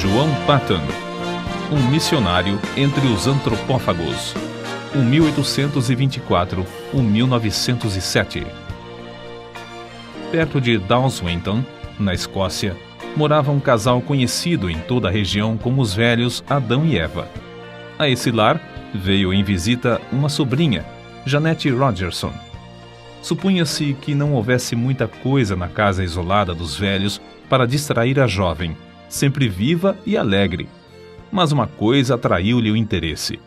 João Patton, um missionário entre os antropófagos, 1824-1907. Perto de Dawswinton, na Escócia, morava um casal conhecido em toda a região como os velhos Adão e Eva. A esse lar veio em visita uma sobrinha, Jeanette Rogerson. Supunha-se que não houvesse muita coisa na casa isolada dos velhos para distrair a jovem, sempre viva e alegre. Mas uma coisa atraiu-lhe o interesse.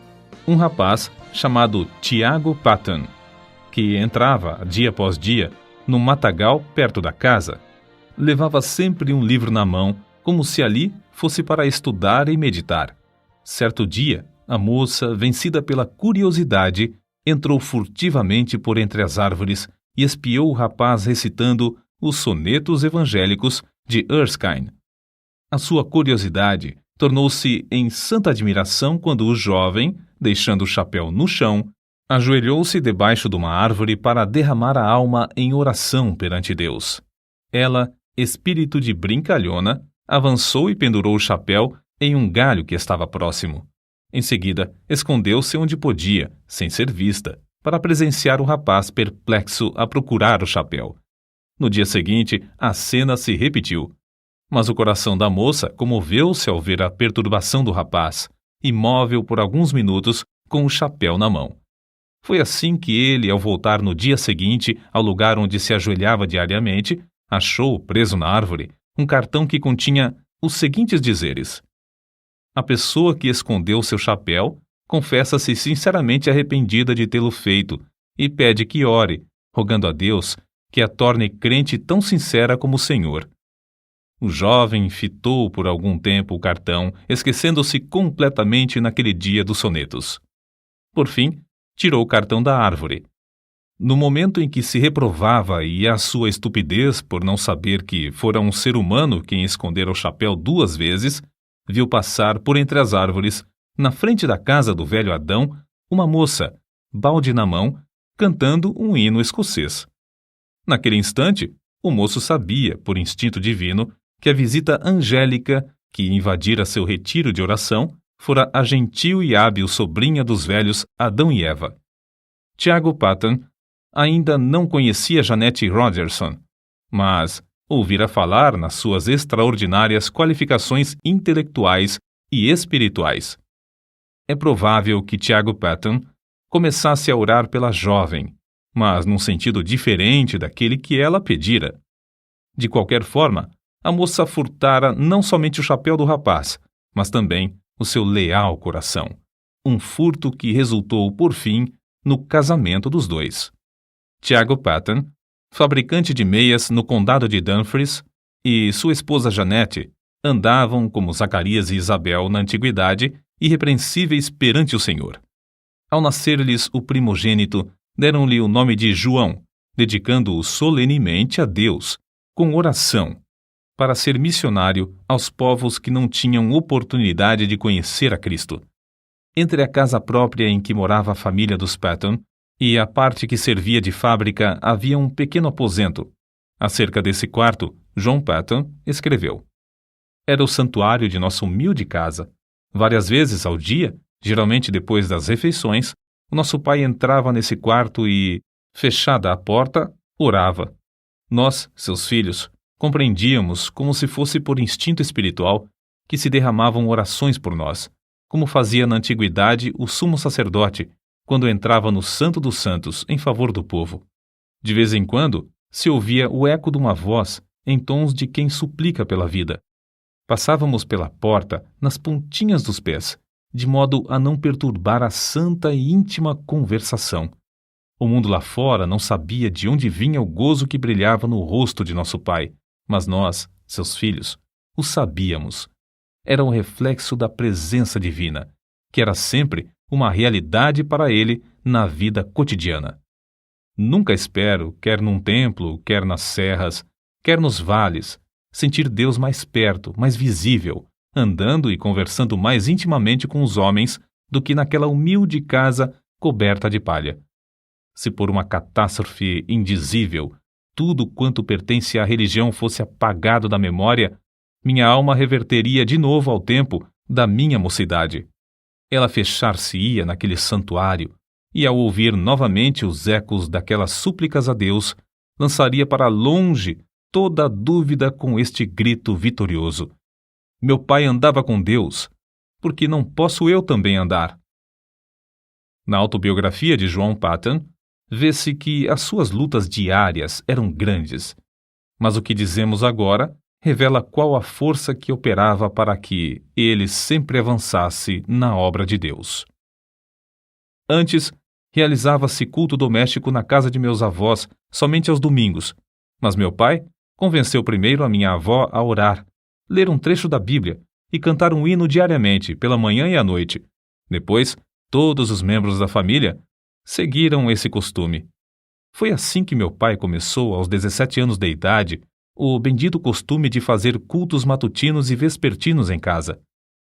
Um rapaz chamado Tiago Patton, que entrava, dia após dia, no matagal perto da casa. Levava sempre um livro na mão, como se ali fosse para estudar e meditar. Certo dia, a moça, vencida pela curiosidade, entrou furtivamente por entre as árvores e espiou o rapaz recitando os sonetos evangélicos de Erskine. A sua curiosidade tornou-se em santa admiração quando o jovem, deixando o chapéu no chão, ajoelhou-se debaixo de uma árvore para derramar a alma em oração perante Deus. Ela, espírito de brincalhona, avançou e pendurou o chapéu em um galho que estava próximo. Em seguida, escondeu-se onde podia, sem ser vista, para presenciar o rapaz perplexo a procurar o chapéu. No dia seguinte, a cena se repetiu. Mas o coração da moça comoveu-se ao ver a perturbação do rapaz, imóvel por alguns minutos com o chapéu na mão. Foi assim que ele, ao voltar no dia seguinte ao lugar onde se ajoelhava diariamente, achou, preso na árvore, um cartão que continha os seguintes dizeres: a pessoa que escondeu seu chapéu confessa-se sinceramente arrependida de tê-lo feito e pede que ore, rogando a Deus que a torne crente tão sincera como o Senhor. O jovem fitou por algum tempo o cartão, esquecendo-se completamente naquele dia dos sonetos. Por fim, tirou o cartão da árvore. No momento em que se reprovava e a sua estupidez por não saber que fora um ser humano quem escondera o chapéu 2 vezes, viu passar por entre as árvores, na frente da casa do velho Adão, uma moça, balde na mão, cantando um hino escocês. Naquele instante, o moço sabia, por instinto divino, que a visita angélica que invadira seu retiro de oração fora a gentil e hábil sobrinha dos velhos Adão e Eva. Tiago Patton ainda não conhecia Jeanette Rogerson, mas ouvira falar nas suas extraordinárias qualificações intelectuais e espirituais. É provável que Tiago Patton começasse a orar pela jovem, mas num sentido diferente daquele que ela pedira. De qualquer forma, a moça furtara não somente o chapéu do rapaz, mas também o seu leal coração. Um furto que resultou, por fim, no casamento dos dois. Tiago Patton, fabricante de meias no condado de Dumfries, e sua esposa Jeanette andavam, como Zacarias e Isabel na antiguidade, irrepreensíveis perante o Senhor. Ao nascer-lhes o primogênito, deram-lhe o nome de João, dedicando-o solenemente a Deus, com oração, para ser missionário aos povos que não tinham oportunidade de conhecer a Cristo. Entre a casa própria em que morava a família dos Patton e a parte que servia de fábrica havia um pequeno aposento. Acerca desse quarto, John Patton escreveu: era o santuário de nossa humilde casa. Várias vezes ao dia, geralmente depois das refeições, o nosso pai entrava nesse quarto e, fechada a porta, orava. Nós, seus filhos, compreendíamos, como se fosse por instinto espiritual, que se derramavam orações por nós, como fazia na antiguidade o sumo sacerdote, quando entrava no Santo dos Santos em favor do povo. De vez em quando, se ouvia o eco de uma voz em tons de quem suplica pela vida. Passávamos pela porta nas pontinhas dos pés, de modo a não perturbar a santa e íntima conversação. O mundo lá fora não sabia de onde vinha o gozo que brilhava no rosto de nosso pai, mas nós, seus filhos, o sabíamos. Era um reflexo da presença divina, que era sempre uma realidade para ele na vida cotidiana. Nunca espero, quer num templo, quer nas serras, quer nos vales, sentir Deus mais perto, mais visível, andando e conversando mais intimamente com os homens do que naquela humilde casa coberta de palha. Se por uma catástrofe indizível tudo quanto pertence à religião fosse apagado da memória, Minha alma reverteria de novo ao tempo da minha mocidade. Ela fechar-se-ia naquele santuário, e ao ouvir novamente os ecos daquelas súplicas a Deus, lançaria para longe toda a dúvida com este grito vitorioso: meu pai andava com Deus, por que não posso eu também andar? Na autobiografia de João Paton, vê-se que as suas lutas diárias eram grandes, mas o que dizemos agora revela qual a força que operava para que ele sempre avançasse na obra de Deus. Antes, realizava-se culto doméstico na casa de meus avós somente aos domingos, mas meu pai convenceu primeiro a minha avó a orar, ler um trecho da Bíblia e cantar um hino diariamente, pela manhã e à noite. Depois, todos os membros da família seguiram esse costume. Foi assim que meu pai começou, aos 17 anos de idade, o bendito costume de fazer cultos matutinos e vespertinos em casa.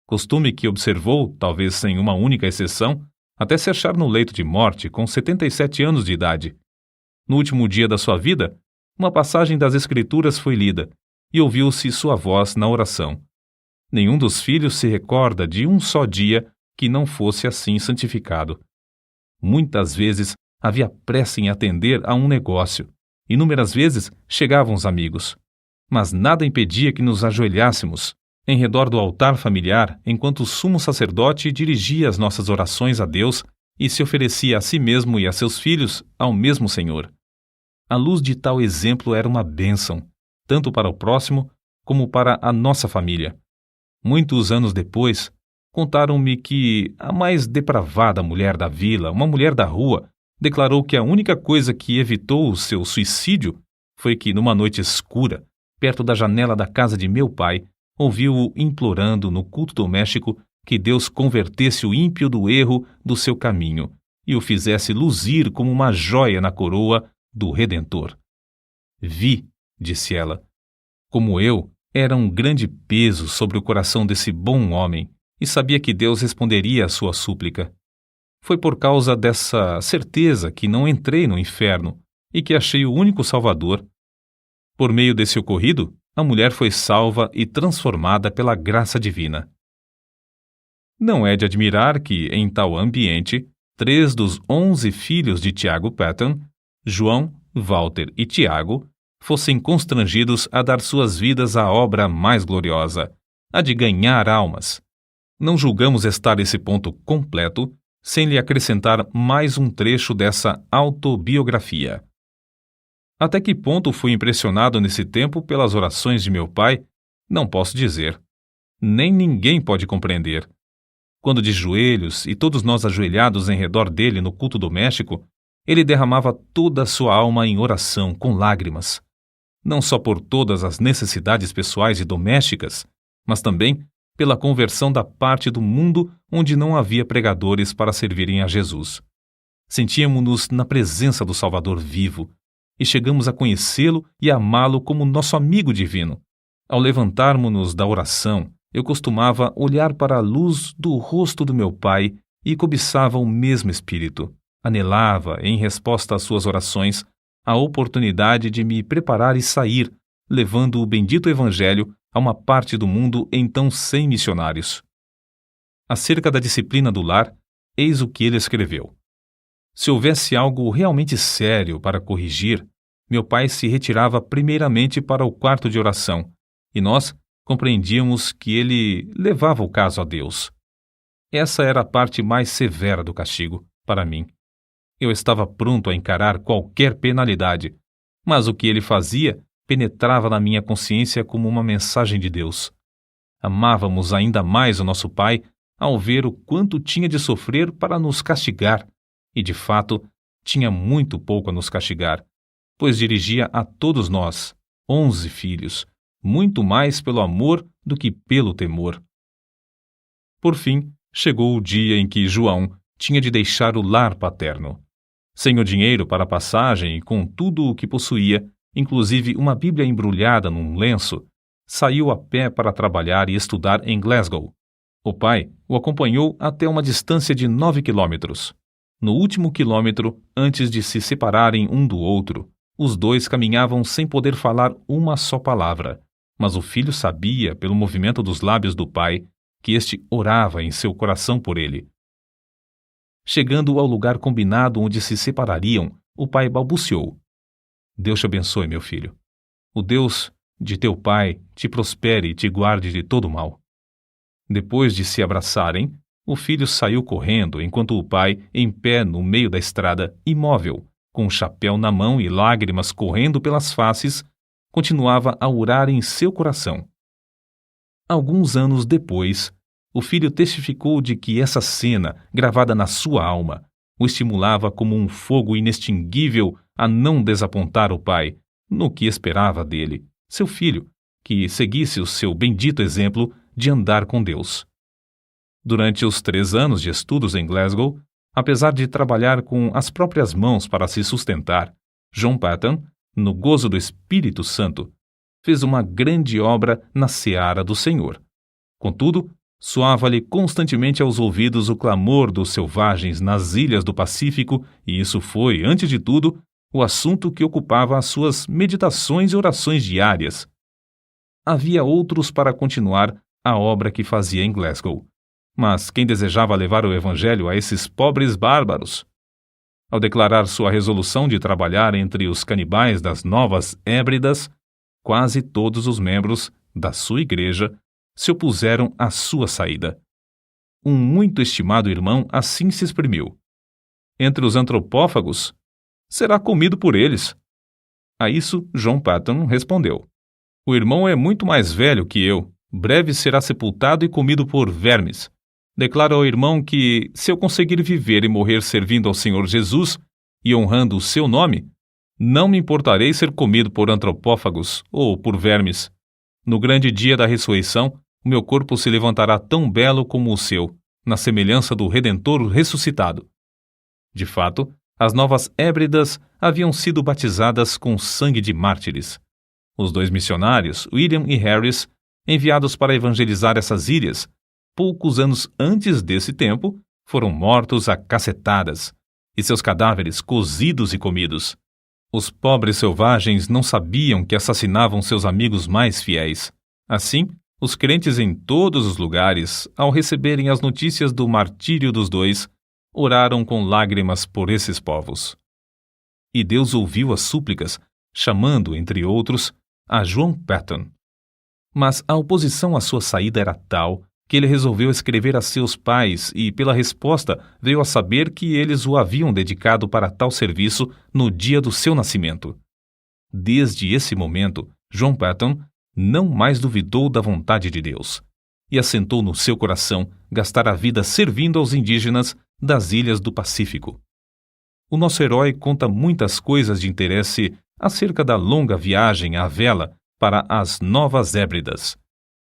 Costume que observou, talvez sem uma única exceção, até se achar no leito de morte com 77 anos de idade. No último dia da sua vida, uma passagem das Escrituras foi lida e ouviu-se sua voz na oração. Nenhum dos filhos se recorda de um só dia que não fosse assim santificado. Muitas vezes havia pressa em atender a um negócio. Inúmeras vezes chegavam os amigos. Mas nada impedia que nos ajoelhássemos em redor do altar familiar enquanto o sumo sacerdote dirigia as nossas orações a Deus e se oferecia a si mesmo e a seus filhos ao mesmo Senhor. A luz de tal exemplo era uma bênção, tanto para o próximo como para a nossa família. Muitos anos depois, contaram-me que a mais depravada mulher da vila, uma mulher da rua, declarou que a única coisa que evitou o seu suicídio foi que, numa noite escura, perto da janela da casa de meu pai, ouviu-o implorando no culto doméstico que Deus convertesse o ímpio do erro do seu caminho e o fizesse luzir como uma joia na coroa do Redentor. Vi, disse ela, como eu, era um grande peso sobre o coração desse bom homem e sabia que Deus responderia à sua súplica. Foi por causa dessa certeza que não entrei no inferno e que achei o único Salvador. Por meio desse ocorrido, a mulher foi salva e transformada pela graça divina. Não é de admirar que, em tal ambiente, 3 dos 11 filhos de Tiago Paton, João, Walter e Tiago, fossem constrangidos a dar suas vidas à obra mais gloriosa, a de ganhar almas. Não julgamos estar esse ponto completo sem lhe acrescentar mais um trecho dessa autobiografia. Até que ponto fui impressionado nesse tempo pelas orações de meu pai, não posso dizer. Nem ninguém pode compreender. Quando de joelhos e todos nós ajoelhados em redor dele no culto doméstico, ele derramava toda a sua alma em oração com lágrimas, não só por todas as necessidades pessoais e domésticas, mas também pela conversão da parte do mundo onde não havia pregadores para servirem a Jesus. Sentíamos-nos na presença do Salvador vivo e chegamos a conhecê-lo e amá-lo como nosso amigo divino. Ao levantarmos-nos da oração, eu costumava olhar para a luz do rosto do meu pai e cobiçava o mesmo espírito. Anelava, em resposta às suas orações, a oportunidade de me preparar e sair, levando o bendito Evangelho a uma parte do mundo então sem missionários. Acerca da disciplina do lar, eis o que ele escreveu. Se houvesse algo realmente sério para corrigir, meu pai se retirava primeiramente para o quarto de oração, e nós compreendíamos que ele levava o caso a Deus. Essa era a parte mais severa do castigo, para mim. Eu estava pronto a encarar qualquer penalidade, mas o que ele fazia penetrava na minha consciência como uma mensagem de Deus. Amávamos ainda mais o nosso pai ao ver o quanto tinha de sofrer para nos castigar, e de fato tinha muito pouco a nos castigar, pois dirigia a todos nós, 11 filhos, muito mais pelo amor do que pelo temor. Por fim, chegou o dia em que João tinha de deixar o lar paterno. Sem o dinheiro para a passagem e com tudo o que possuía, inclusive uma Bíblia embrulhada num lenço, saiu a pé para trabalhar e estudar em Glasgow. O pai o acompanhou até uma distância de 9 quilômetros. No último quilômetro, antes de se separarem um do outro, os dois caminhavam sem poder falar uma só palavra, Mas o filho sabia, pelo movimento dos lábios do pai, que este orava em seu coração por ele. Chegando ao lugar combinado onde se separariam, o pai balbuciou: Deus te abençoe, meu filho. O Deus de teu pai te prospere e te guarde de todo mal. Depois de se abraçarem, o filho saiu correndo, enquanto o pai, em pé no meio da estrada, imóvel, com o chapéu na mão e lágrimas correndo pelas faces, continuava a orar em seu coração. Alguns anos depois, o filho testificou de que essa cena, gravada na sua alma, o estimulava como um fogo inextinguível a não desapontar o pai no que esperava dele, seu filho, que seguisse o seu bendito exemplo de andar com Deus. Durante os 3 anos de estudos em Glasgow, apesar de trabalhar com as próprias mãos para se sustentar, John Paton, no gozo do Espírito Santo, fez uma grande obra na seara do Senhor. Contudo, soava-lhe constantemente aos ouvidos o clamor dos selvagens nas ilhas do Pacífico, e isso foi, antes de tudo, o assunto que ocupava as suas meditações e orações diárias. Havia outros para continuar a obra que fazia em Glasgow, mas quem desejava levar o evangelho a esses pobres bárbaros? Ao declarar sua resolução de trabalhar entre os canibais das Novas Hébridas, quase todos os membros da sua igreja se opuseram à sua saída. Um muito estimado irmão assim se exprimiu: entre os antropófagos, será comido por eles. A isso, John Paton respondeu: o irmão é muito mais velho que eu, breve será sepultado e comido por vermes. Declaro ao irmão que, se eu conseguir viver e morrer servindo ao Senhor Jesus e honrando o seu nome, não me importarei ser comido por antropófagos ou por vermes. No grande dia da ressurreição, o meu corpo se levantará tão belo como o seu, na semelhança do Redentor ressuscitado. De fato, as Novas Hébridas haviam sido batizadas com sangue de mártires. Os 2 missionários, William e Harris, enviados para evangelizar essas ilhas, poucos anos antes desse tempo, foram mortos a cacetadas, e seus cadáveres cozidos e comidos. Os pobres selvagens não sabiam que assassinavam seus amigos mais fiéis. Assim, os crentes em todos os lugares, ao receberem as notícias do martírio dos 2, oraram com lágrimas por esses povos. E Deus ouviu as súplicas, chamando, entre outros, a John Paton. Mas a oposição à sua saída era tal que ele resolveu escrever a seus pais e, pela resposta, veio a saber que eles o haviam dedicado para tal serviço no dia do seu nascimento. Desde esse momento, John Paton não mais duvidou da vontade de Deus e assentou no seu coração gastar a vida servindo aos indígenas das ilhas do Pacífico. O nosso herói conta muitas coisas de interesse acerca da longa viagem à vela para as Novas Hébridas.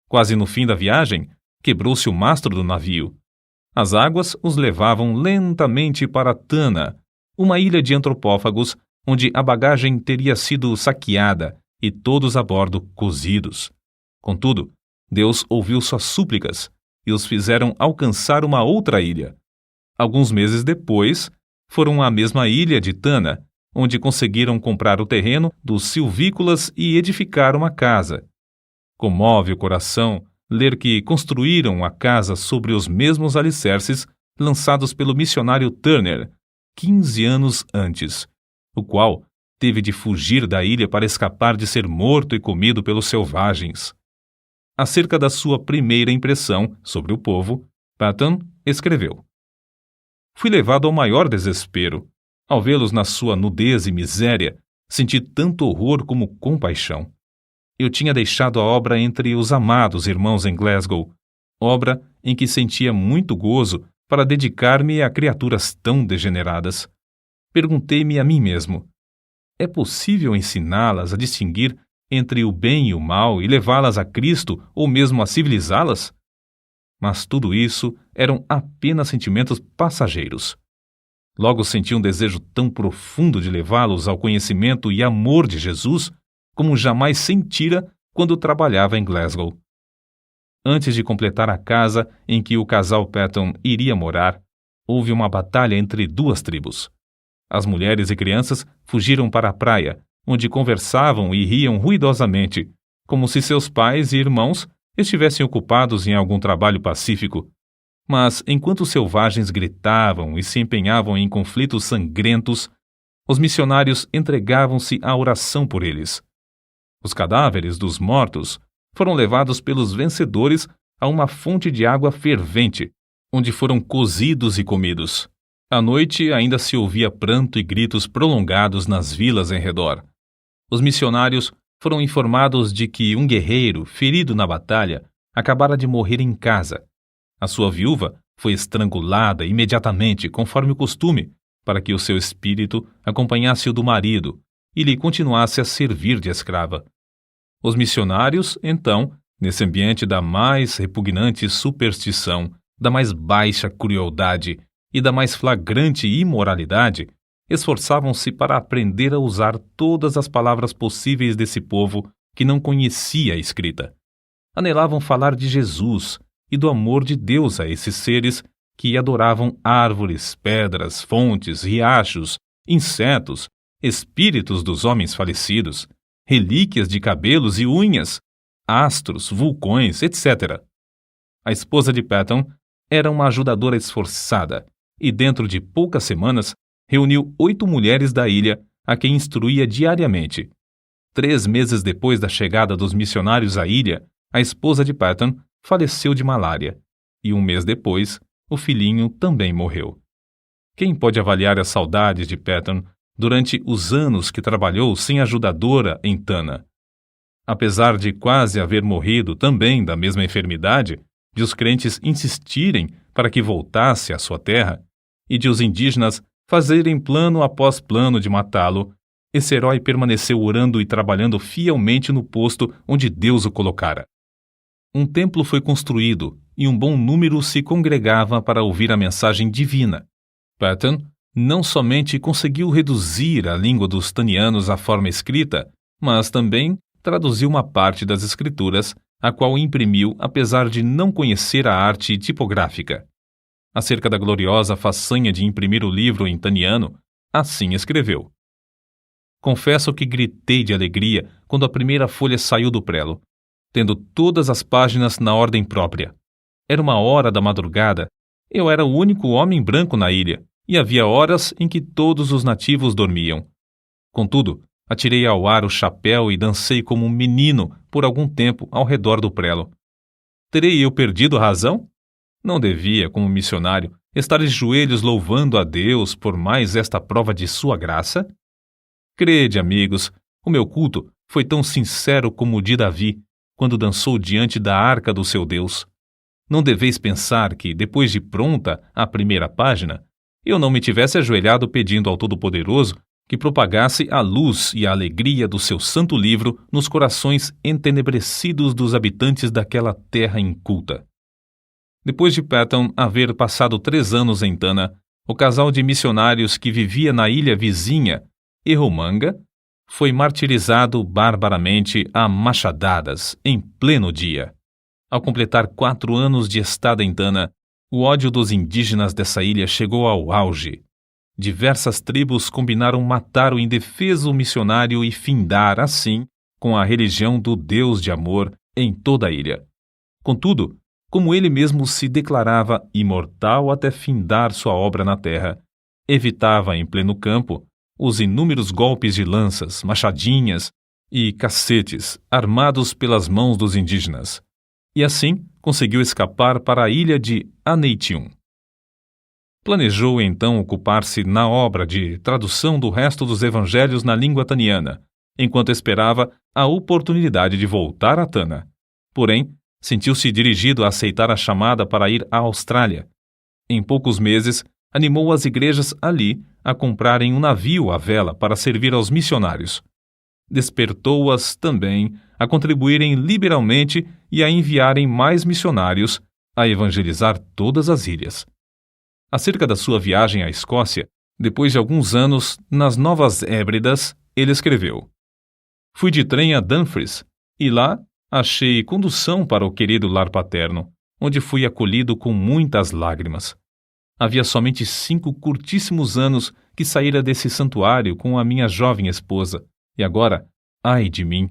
Quase no fim da viagem, quebrou-se o mastro do navio. As águas os levavam lentamente para Tana, uma ilha de antropófagos onde a bagagem teria sido saqueada e todos a bordo cozidos. Contudo, Deus ouviu suas súplicas e os fizeram alcançar uma outra ilha. Alguns meses depois, foram à mesma ilha de Tana, onde conseguiram comprar o terreno dos silvícolas e edificar uma casa. Comove o coração ler que construíram a casa sobre os mesmos alicerces lançados pelo missionário Turner 15 anos antes, o qual teve de fugir da ilha para escapar de ser morto e comido pelos selvagens. Acerca da sua primeira impressão sobre o povo, Paton escreveu: fui levado ao maior desespero. Ao vê-los na sua nudez e miséria, senti tanto horror como compaixão. Eu tinha deixado a obra entre os amados irmãos em Glasgow, obra em que sentia muito gozo para dedicar-me a criaturas tão degeneradas. Perguntei-me a mim mesmo: é possível ensiná-las a distinguir entre o bem e o mal e levá-las a Cristo ou mesmo a civilizá-las? Mas tudo isso eram apenas sentimentos passageiros. Logo senti um desejo tão profundo de levá-los ao conhecimento e amor de Jesus como jamais sentira quando trabalhava em Glasgow. Antes de completar a casa em que o casal Paton iria morar, houve uma batalha entre 2 tribos. As mulheres e crianças fugiram para a praia, onde conversavam e riam ruidosamente, como se seus pais e irmãos estivessem ocupados em algum trabalho pacífico. Mas, enquanto os selvagens gritavam e se empenhavam em conflitos sangrentos, os missionários entregavam-se à oração por eles. Os cadáveres dos mortos foram levados pelos vencedores a uma fonte de água fervente, onde foram cozidos e comidos. À noite ainda se ouvia pranto e gritos prolongados nas vilas em redor. Os missionários foram informados de que um guerreiro, ferido na batalha, acabara de morrer em casa. A sua viúva foi estrangulada imediatamente, conforme o costume, para que o seu espírito acompanhasse o do marido e lhe continuasse a servir de escrava. Os missionários, então, nesse ambiente da mais repugnante superstição, da mais baixa crueldade e da mais flagrante imoralidade, esforçavam-se para aprender a usar todas as palavras possíveis desse povo que não conhecia a escrita. Anelavam falar de Jesus e do amor de Deus a esses seres que adoravam árvores, pedras, fontes, riachos, insetos, espíritos dos homens falecidos, relíquias de cabelos e unhas, astros, vulcões, etc. A esposa de Patton era uma ajudadora esforçada e, dentro de poucas semanas, reuniu 8 mulheres da ilha a quem instruía diariamente. 3 meses depois da chegada dos missionários à ilha, a esposa de Patton faleceu de malária e 1 mês depois, o filhinho também morreu. Quem pode avaliar as saudades de Patton durante os anos que trabalhou sem ajudadora em Tana? Apesar de quase haver morrido também da mesma enfermidade, de os crentes insistirem para que voltasse à sua terra e de os indígenas fazerem plano após plano de matá-lo, esse herói permaneceu orando e trabalhando fielmente no posto onde Deus o colocara. Um templo foi construído e um bom número se congregava para ouvir a mensagem divina. Patton não somente conseguiu reduzir a língua dos tanianos à forma escrita, mas também traduziu uma parte das escrituras, a qual imprimiu apesar de não conhecer a arte tipográfica. Acerca da gloriosa façanha de imprimir o livro em taniano, assim escreveu: Confesso que gritei de alegria quando a primeira folha saiu do prelo, tendo todas as páginas na ordem própria. Era 1h da madrugada, eu era o único homem branco na ilha, e havia horas em que todos os nativos dormiam. Contudo, atirei ao ar o chapéu e dancei como um menino por algum tempo ao redor do prelo. Terei eu perdido a razão? Não devia, como missionário, estar de joelhos louvando a Deus por mais esta prova de sua graça? Crede, amigos, o meu culto foi tão sincero como o de Davi, quando dançou diante da arca do seu Deus. Não deveis pensar que, depois de pronta a primeira página, eu não me tivesse ajoelhado pedindo ao Todo-Poderoso que propagasse a luz e a alegria do seu santo livro nos corações entenebrecidos dos habitantes daquela terra inculta. Depois de Patton haver passado 3 anos em Tana, o casal de missionários que vivia na ilha vizinha, Erromanga, foi martirizado barbaramente a machadadas em pleno dia. Ao completar 4 anos de estada em Tana, o ódio dos indígenas dessa ilha chegou ao auge. Diversas tribos combinaram matar o indefeso missionário e findar, assim, com a religião do Deus de amor em toda a ilha. Contudo, como ele mesmo se declarava imortal até findar sua obra na terra, evitava em pleno campo os inúmeros golpes de lanças, machadinhas e cacetes armados pelas mãos dos indígenas. E assim conseguiu escapar para a ilha de Aneitium. Planejou então ocupar-se na obra de tradução do resto dos evangelhos na língua taniana, enquanto esperava a oportunidade de voltar a Tana. Porém, sentiu-se dirigido a aceitar a chamada para ir à Austrália. Em poucos meses, animou as igrejas ali a comprarem um navio à vela para servir aos missionários. Despertou-as também a contribuírem liberalmente e a enviarem mais missionários a evangelizar todas as ilhas. Acerca da sua viagem à Escócia, depois de alguns anos nas Novas Hébridas, ele escreveu: Fui de trem a Dumfries e lá achei condução para o querido lar paterno, onde fui acolhido com muitas lágrimas. Havia somente 5 curtíssimos anos que saíra desse santuário com a minha jovem esposa, e agora, ai de mim!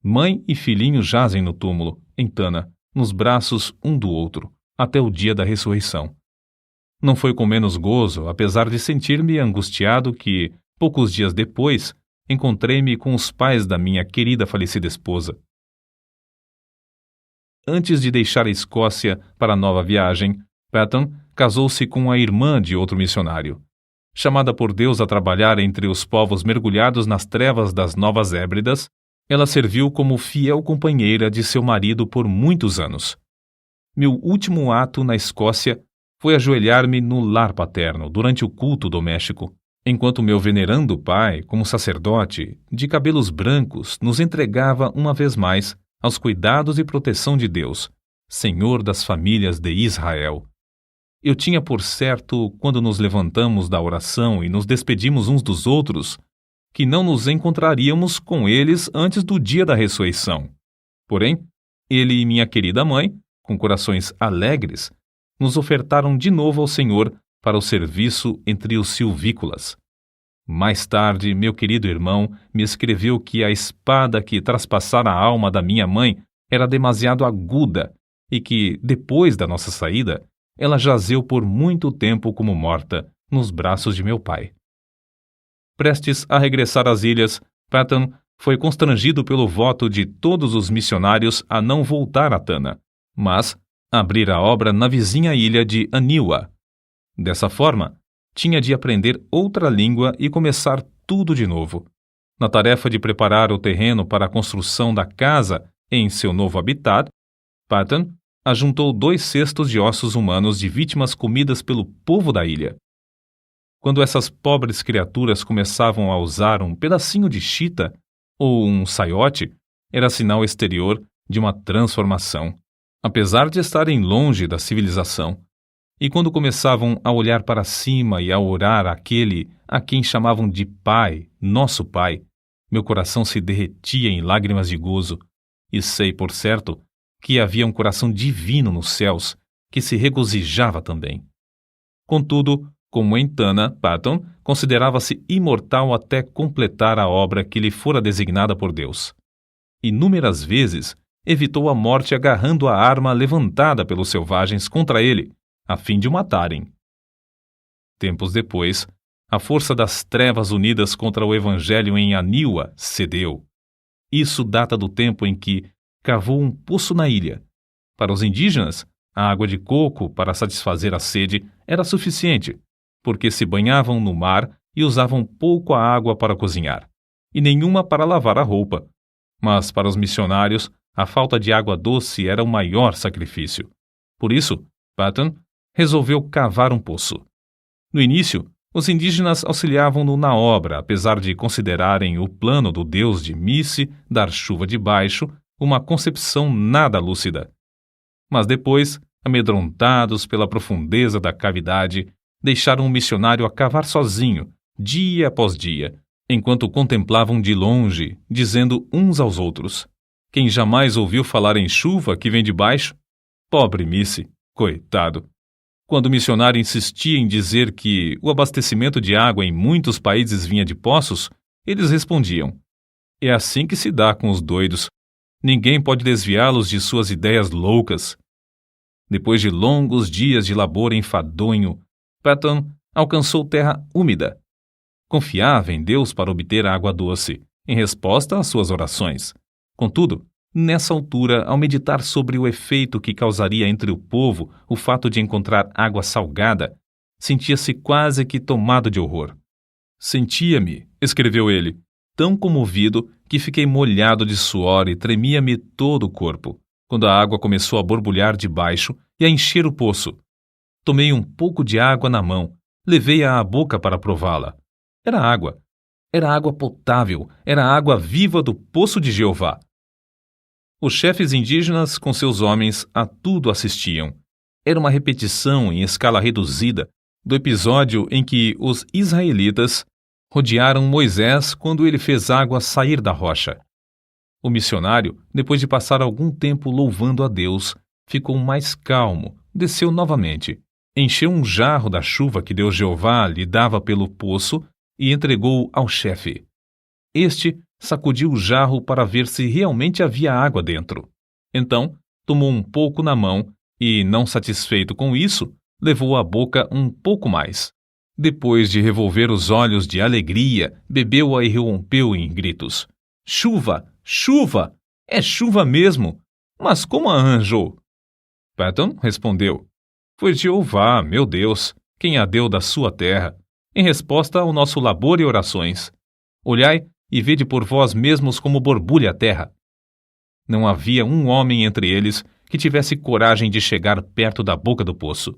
Mãe e filhinho jazem no túmulo, em Tana, nos braços um do outro, até o dia da ressurreição. Não foi com menos gozo, apesar de sentir-me angustiado, que, poucos dias depois, encontrei-me com os pais da minha querida falecida esposa. Antes de deixar a Escócia para a nova viagem, Patton casou-se com a irmã de outro missionário. Chamada por Deus a trabalhar entre os povos mergulhados nas trevas das Novas Hébridas, ela serviu como fiel companheira de seu marido por muitos anos. Meu último ato na Escócia foi ajoelhar-me no lar paterno durante o culto doméstico, enquanto meu venerando pai, como sacerdote, de cabelos brancos, nos entregava uma vez mais aos cuidados e proteção de Deus, Senhor das famílias de Israel. Eu tinha por certo, quando nos levantamos da oração e nos despedimos uns dos outros, que não nos encontraríamos com eles antes do dia da ressurreição. Porém, ele e minha querida mãe, com corações alegres, nos ofertaram de novo ao Senhor para o serviço entre os silvícolas. Mais tarde, meu querido irmão me escreveu que a espada que traspassara a alma da minha mãe era demasiado aguda e que, depois da nossa saída, ela jazeu por muito tempo como morta nos braços de meu pai. Prestes a regressar às ilhas, Patton foi constrangido pelo voto de todos os missionários a não voltar a Tana, mas abrir a obra na vizinha ilha de Aniwa. Dessa forma, tinha de aprender outra língua e começar tudo de novo. Na tarefa de preparar o terreno para a construção da casa em seu novo habitat, Patton ajuntou 2 cestos de ossos humanos de vítimas comidas pelo povo da ilha. Quando essas pobres criaturas começavam a usar um pedacinho de chita ou um saiote, era sinal exterior de uma transformação, apesar de estarem longe da civilização. E quando começavam a olhar para cima e a orar àquele a quem chamavam de Pai, nosso Pai, meu coração se derretia em lágrimas de gozo, e sei, por certo, que havia um coração divino nos céus que se regozijava também. Contudo, como em Tana, Patton considerava-se imortal até completar a obra que lhe fora designada por Deus. Inúmeras vezes evitou a morte agarrando a arma levantada pelos selvagens contra ele, a fim de o matarem. Tempos depois, a força das trevas unidas contra o Evangelho em Aniwa cedeu. Isso data do tempo em que cavou um poço na ilha. Para os indígenas, a água de coco para satisfazer a sede era suficiente, porque se banhavam no mar e usavam pouco a água para cozinhar, e nenhuma para lavar a roupa. Mas para os missionários, a falta de água doce era o maior sacrifício. Por isso, Patton resolveu cavar um poço. No início, os indígenas auxiliavam-no na obra, apesar de considerarem o plano do deus de Misse dar chuva de baixo uma concepção nada lúcida. Mas depois, amedrontados pela profundeza da cavidade, deixaram o missionário a cavar sozinho, dia após dia, enquanto contemplavam de longe, dizendo uns aos outros: quem jamais ouviu falar em chuva que vem de baixo? Pobre Misse, coitado! Quando o missionário insistia em dizer que o abastecimento de água em muitos países vinha de poços, eles respondiam: é assim que se dá com os doidos. Ninguém pode desviá-los de suas ideias loucas. Depois de longos dias de labor enfadonho, Patton alcançou terra úmida. Confiava em Deus para obter água doce, em resposta às suas orações. Contudo, nessa altura, ao meditar sobre o efeito que causaria entre o povo o fato de encontrar água salgada, sentia-se quase que tomado de horror. Sentia-me, escreveu ele, tão comovido que fiquei molhado de suor e tremia-me todo o corpo, quando a água começou a borbulhar de baixo e a encher o poço. Tomei um pouco de água na mão, levei-a à boca para prová-la. Era água potável, era a água viva do poço de Jeová. Os chefes indígenas, com seus homens, a tudo assistiam. Era uma repetição em escala reduzida do episódio em que os israelitas rodearam Moisés quando ele fez água sair da rocha. O missionário, depois de passar algum tempo louvando a Deus, ficou mais calmo, desceu novamente, encheu um jarro da chuva que Deus Jeová lhe dava pelo poço e entregou-o ao chefe. Este sacudiu o jarro para ver se realmente havia água dentro. Então, tomou um pouco na mão e, não satisfeito com isso, levou à boca um pouco mais. Depois de revolver os olhos de alegria, bebeu-a e rompeu em gritos. Chuva! Chuva! É chuva mesmo! Mas como a arranjou? Patton respondeu. Foi Jeová, meu Deus, quem a deu da sua terra, em resposta ao nosso labor e orações. Olhai e vede por vós mesmos como borbulha a terra. Não havia um homem entre eles que tivesse coragem de chegar perto da boca do poço.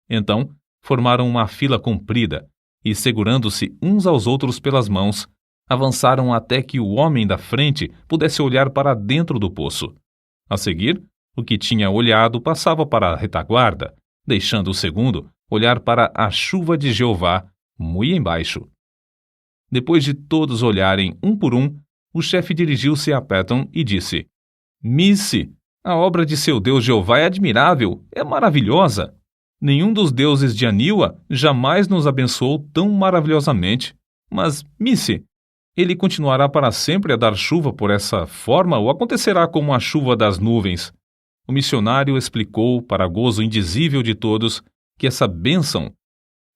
Então, formaram uma fila comprida e, segurando-se uns aos outros pelas mãos, avançaram até que o homem da frente pudesse olhar para dentro do poço. A seguir, o que tinha olhado passava para a retaguarda, deixando o segundo olhar para a chuva de Jeová, muito embaixo. Depois de todos olharem um por um, o chefe dirigiu-se a Patton e disse: Missy, a obra de seu Deus Jeová é admirável, é maravilhosa. Nenhum dos deuses de Aniwa jamais nos abençoou tão maravilhosamente. Mas, Missy, ele continuará para sempre a dar chuva por essa forma ou acontecerá como a chuva das nuvens? O missionário explicou, para gozo indizível de todos, que essa bênção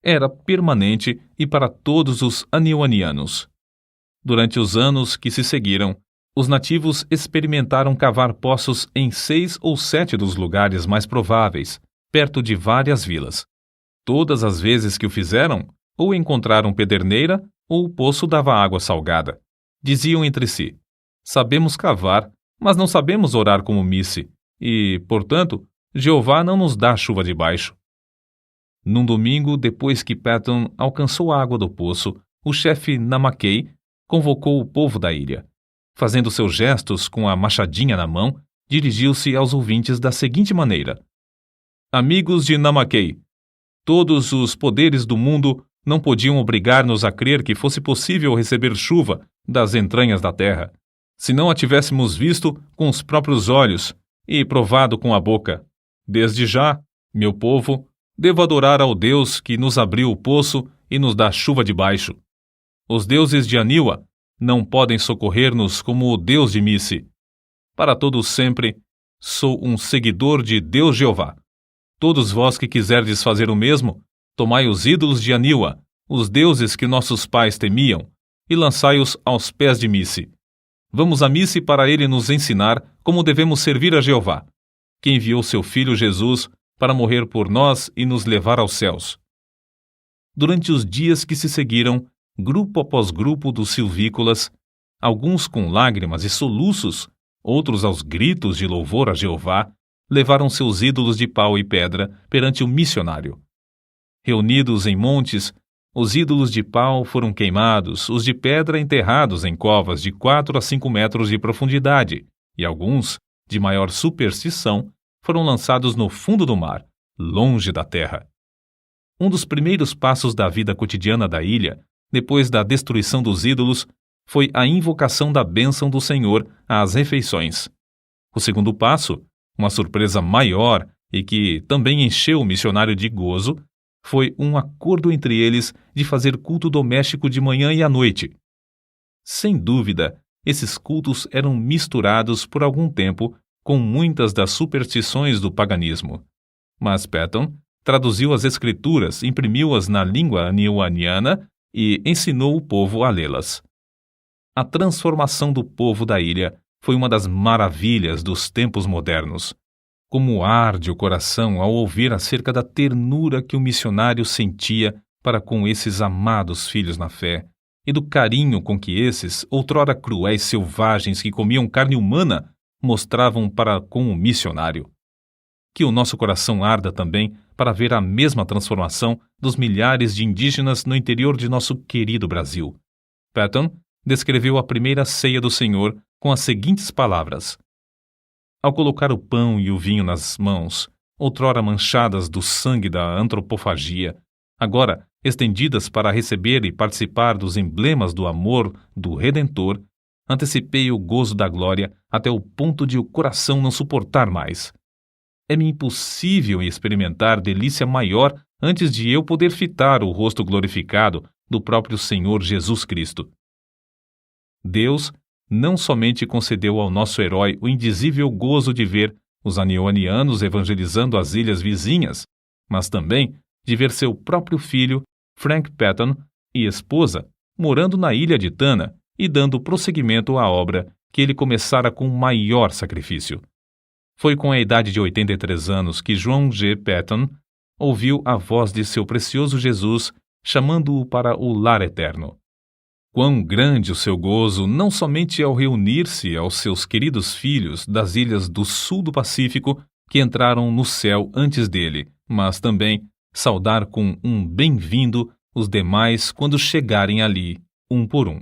era permanente e para todos os aniwanianos. Durante os anos que se seguiram, os nativos experimentaram cavar poços em 6 ou 7 dos lugares mais prováveis, perto de várias vilas. Todas as vezes que o fizeram, ou encontraram pederneira, ou o poço dava água salgada. Diziam entre si, sabemos cavar, mas não sabemos orar como Missy, e, portanto, Jeová não nos dá chuva de baixo. Num domingo, depois que Patton alcançou a água do poço, o chefe Namakei convocou o povo da ilha. Fazendo seus gestos com a machadinha na mão, dirigiu-se aos ouvintes da seguinte maneira: Amigos de Namakei, todos os poderes do mundo não podiam obrigar-nos a crer que fosse possível receber chuva das entranhas da terra, se não a tivéssemos visto com os próprios olhos e provado com a boca. Desde já, meu povo, devo adorar ao Deus que nos abriu o poço e nos dá chuva de baixo. Os deuses de Aniwa não podem socorrer-nos como o Deus de Missy. Para todos sempre, sou um seguidor de Deus Jeová. Todos vós que quiserdes fazer o mesmo, tomai os ídolos de Aniwa, os deuses que nossos pais temiam, e lançai-os aos pés de Missy. Vamos a Missy para ele nos ensinar como devemos servir a Jeová, que enviou seu filho Jesus para morrer por nós e nos levar aos céus. Durante os dias que se seguiram, grupo após grupo dos silvícolas, alguns com lágrimas e soluços, outros aos gritos de louvor a Jeová, levaram seus ídolos de pau e pedra perante o missionário. Reunidos em montes, os ídolos de pau foram queimados, os de pedra enterrados em covas de 4 a 5 metros de profundidade, e alguns, de maior superstição, foram lançados no fundo do mar, longe da terra. Um dos primeiros passos da vida cotidiana da ilha, depois da destruição dos ídolos, foi a invocação da bênção do Senhor às refeições. O segundo passo, uma surpresa maior e que também encheu o missionário de gozo, foi um acordo entre eles de fazer culto doméstico de manhã e à noite. Sem dúvida, esses cultos eram misturados por algum tempo com muitas das superstições do paganismo. Mas Patton traduziu as escrituras, imprimiu-as na língua aniwaniana e ensinou o povo a lê-las. A transformação do povo da ilha foi uma das maravilhas dos tempos modernos. Como arde o coração ao ouvir acerca da ternura que o missionário sentia para com esses amados filhos na fé, e do carinho com que esses, outrora cruéis selvagens que comiam carne humana, mostravam para com o missionário. Que o nosso coração arda também para ver a mesma transformação dos milhares de indígenas no interior de nosso querido Brasil. Patton descreveu a primeira ceia do Senhor com as seguintes palavras: Ao colocar o pão e o vinho nas mãos, outrora manchadas do sangue da antropofagia, agora estendidas para receber e participar dos emblemas do amor do Redentor, antecipei o gozo da glória até o ponto de o coração não suportar mais. É-me impossível experimentar delícia maior antes de eu poder fitar o rosto glorificado do próprio Senhor Jesus Cristo. Deus não somente concedeu ao nosso herói o indizível gozo de ver os anionianos evangelizando as ilhas vizinhas, mas também de ver seu próprio filho, Frank Patton, e esposa, morando na ilha de Tanna e dando prosseguimento à obra que ele começara com maior sacrifício. Foi com a idade de 83 anos que João G. Patton ouviu a voz de seu precioso Jesus chamando-o para o lar eterno. Quão grande o seu gozo, não somente ao reunir-se aos seus queridos filhos das ilhas do sul do Pacífico que entraram no céu antes dele, mas também saudar com um bem-vindo os demais quando chegarem ali, um por um.